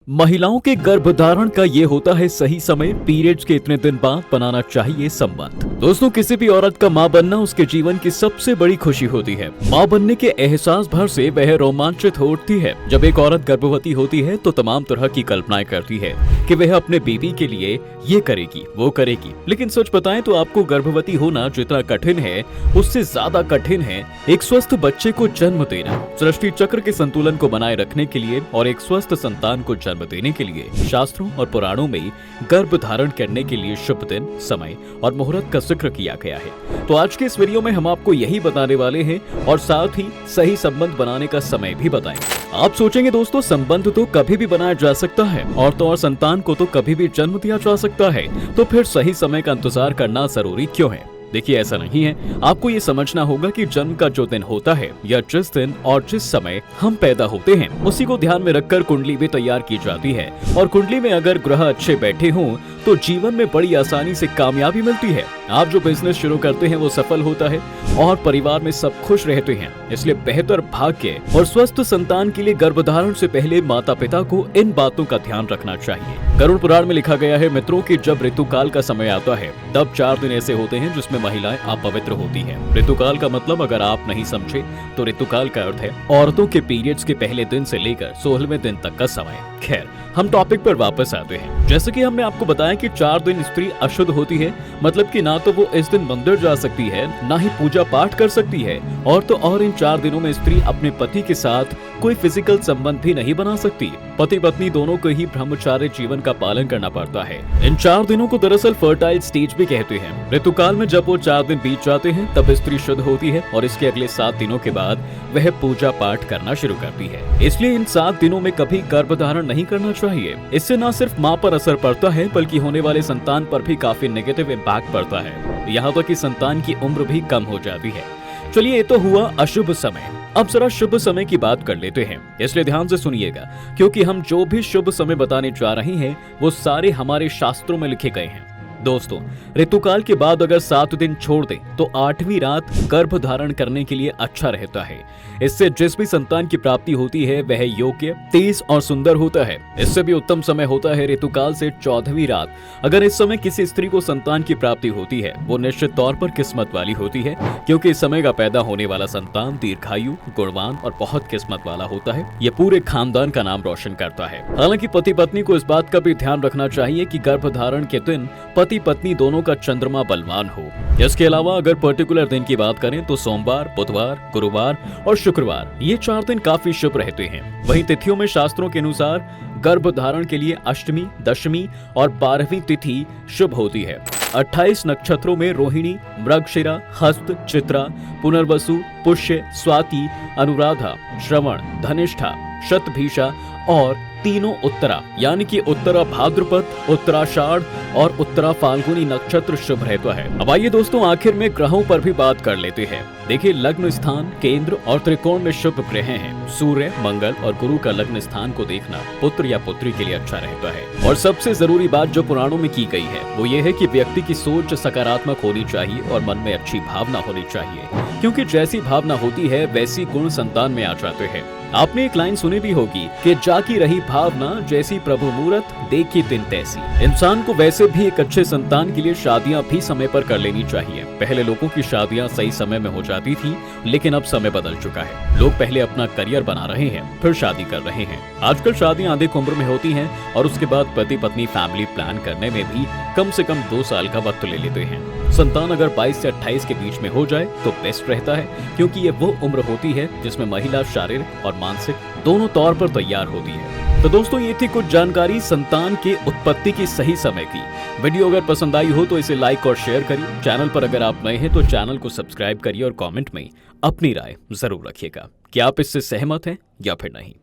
महिलाओं के गर्भधारण का ये होता है सही समय। पीरियड्स के इतने दिन बाद बनाना चाहिए संबंध। दोस्तों, किसी भी औरत का मां बनना उसके जीवन की सबसे बड़ी खुशी होती है। मां बनने के एहसास भर से वह रोमांचित हो उठती है। जब एक औरत गर्भवती होती है तो तमाम तरह की कल्पनाएं करती है कि वह अपने बेबी के लिए ये करेगी वो करेगी। लेकिन सच बताएं तो आपको गर्भवती होना जितना कठिन है उससे ज्यादा कठिन है एक स्वस्थ बच्चे को जन्म देना। सृष्टि चक्र के संतुलन को बनाए रखने के लिए और एक स्वस्थ संतान को जन्म देने के लिए शास्त्रों और पुराणों में गर्भ धारण करने के लिए शुभ दिन, समय और मुहूर्त का जिक्र किया गया है। तो आज के इस वीडियो में हम आपको यही बताने वाले हैं और साथ ही सही संबंध बनाने का समय भी बताएंगे। आप सोचेंगे दोस्तों, संबंध तो कभी भी बनाया जा सकता है, औरतों और संतान को तो कभी भी जन्म दिया जा सकता है, तो फिर सही समय का इंतजार करना जरूरी क्यों है? देखिए, ऐसा नहीं है। आपको ये समझना होगा कि जन्म का जो दिन होता है या जिस दिन और जिस समय हम पैदा होते हैं उसी को ध्यान में रखकर कुंडली भी तैयार की जाती है। और कुंडली में अगर ग्रह अच्छे बैठे हों तो जीवन में बड़ी आसानी से कामयाबी मिलती है। आप जो बिजनेस शुरू करते हैं वो सफल होता है और परिवार में सब खुश रहते हैं। इसलिए बेहतर भाग्य और स्वस्थ संतान के लिए गर्भधारण से पहले माता पिता को इन बातों का ध्यान रखना चाहिए। गरुड़ पुराण में लिखा गया है मित्रों कि जब ऋतुकाल का समय आता है तब 4 दिन ऐसे होते हैं जिसमें महिलाएं अपवित्र होती हैं। ऋतुकाल का मतलब अगर आप नहीं समझे तो ऋतुकाल का अर्थ है औरतों के पीरियड्स के पहले दिन से लेकर 16वें दिन तक का समय। खैर, हम टॉपिक पर वापस आते हैं। जैसे कि हमने आपको बताया कि 4 दिन स्त्री अशुद्ध होती है, मतलब कि ना तो वो इस दिन मंदिर जा सकती है ना ही पूजा पाठ कर सकती है, और तो और इन 4 दिनों में स्त्री अपने पति के साथ कोई फिजिकल संबंध भी नहीं बना सकती। पति पत्नी दोनों को ही ब्रह्मचार्य जीवन का पालन करना पड़ता है। इन 4 दिनों को दरअसल फर्टाइल स्टेज भी कहते हैं। ऋतुकाल में जब वो 4 दिन बीत जाते हैं तब स्त्री शुद्ध होती है और इसके अगले 7 दिनों के बाद वह पूजा पाठ करना शुरू करती है। इसलिए इन 7 दिनों में कभी गर्भधारण नहीं करना चाहिए। इससे न सिर्फ मां पर असर पड़ता है बल्कि होने वाले संतान पर भी काफी नेगेटिव इम्पैक्ट पड़ता है। यहाँ तक कि संतान की उम्र भी कम हो जाती है। चलिए, ये तो हुआ अशुभ समय। अब जरा शुभ समय की बात कर लेते हैं, इसलिए ध्यान से सुनिएगा, क्योंकि हम जो भी शुभ समय बताने जा रहे हैं वो सारे हमारे शास्त्रों में लिखे गए हैं। दोस्तों, ऋतुकाल के बाद अगर 7 दिन छोड़ दें तो 8वीं रात गर्भ धारण करने के लिए अच्छा रहता है। इससे जिस भी संतान की प्राप्ति होती है वह योग्य, तेज और सुंदर होता है। इससे भी उत्तम समय होता है ऋतुकाल से 14वीं रात। अगर इस समय किसी स्त्री को संतान की प्राप्ति होती है वो निश्चित तौर पर किस्मत वाली होती है, क्योंकि इस समय का पैदा होने वाला संतान दीर्घायु, गुणवान और बहुत किस्मत वाला होता है। ये पूरे खानदान का नाम रोशन करता है। हालांकि पति पत्नी को इस बात का भी ध्यान रखना चाहिए कि गर्भधारण के दिन पति पत्नी दोनों का चंद्रमा बलवान हो। इसके अलावा अगर पर्टिकुलर दिन की बात करें तो सोमवार, बुधवार, गुरुवार और शुक्रवार, ये 4 दिन काफी शुभ रहते हैं। वहीं तिथियों में शास्त्रों के अनुसार गर्भ धारण के लिए अष्टमी, दशमी और 12वीं तिथि शुभ होती है। 28 नक्षत्रों में रोहिणी, मृगशिरा, हस्त, चित्रा, पुनर्वसु, पुष्य, स्वाति, अनुराधा, श्रवण, धनिष्ठा, शतभिषा और तीनों उत्तरा यानी कि उत्तरा भाद्रपद, उत्तराषाढ़ और उत्तरा फाल्गुनी नक्षत्र शुभ रहता है। अब आइए दोस्तों, आखिर में ग्रहों पर भी बात कर लेते हैं। देखिए, लग्न स्थान, केंद्र और त्रिकोण में शुभ ग्रह हैं। सूर्य, मंगल और गुरु का लग्न स्थान को देखना पुत्र या पुत्री के लिए अच्छा रहता है। और सबसे जरूरी बात जो पुराणों में की गई है वो ये है कि व्यक्ति की सोच सकारात्मक होनी चाहिए और मन में अच्छी भावना होनी चाहिए, क्योंकि जैसी भावना होती है वैसी गुण संतान में आ जाते हैं। आपने एक लाइन सुनी भी होगी कि जाकी रही भावना जैसी प्रभु मूरत, देखी दिन तैसी। इंसान को वैसे भी एक अच्छे संतान के लिए शादियां भी समय पर कर लेनी चाहिए। पहले लोगों की शादियां सही समय में हो जाती थी, लेकिन अब समय बदल चुका है। लोग पहले अपना करियर बना रहे हैं फिर शादी कर रहे हैं। आजकल शादियां अधिक उम्र में होती हैं और उसके बाद पति पत्नी फैमिली प्लान करने में भी कम से कम 2 साल का वक्त ले लेते हैं। संतान अगर 22 से 28 के बीच में हो जाए तो बेस्ट रहता है, क्योंकि ये वो उम्र होती है जिसमें महिला शारीरिक और मानसिक दोनों तौर पर तैयार होती है। तो दोस्तों, ये थी कुछ जानकारी संतान के उत्पत्ति की सही समय की। वीडियो अगर पसंद आई हो तो इसे लाइक और शेयर करिए। चैनल पर अगर आप नए हैं तो चैनल को सब्सक्राइब करिए और कमेंट में अपनी राय जरूर रखिएगा कि आप इससे सहमत हैं या फिर नहीं।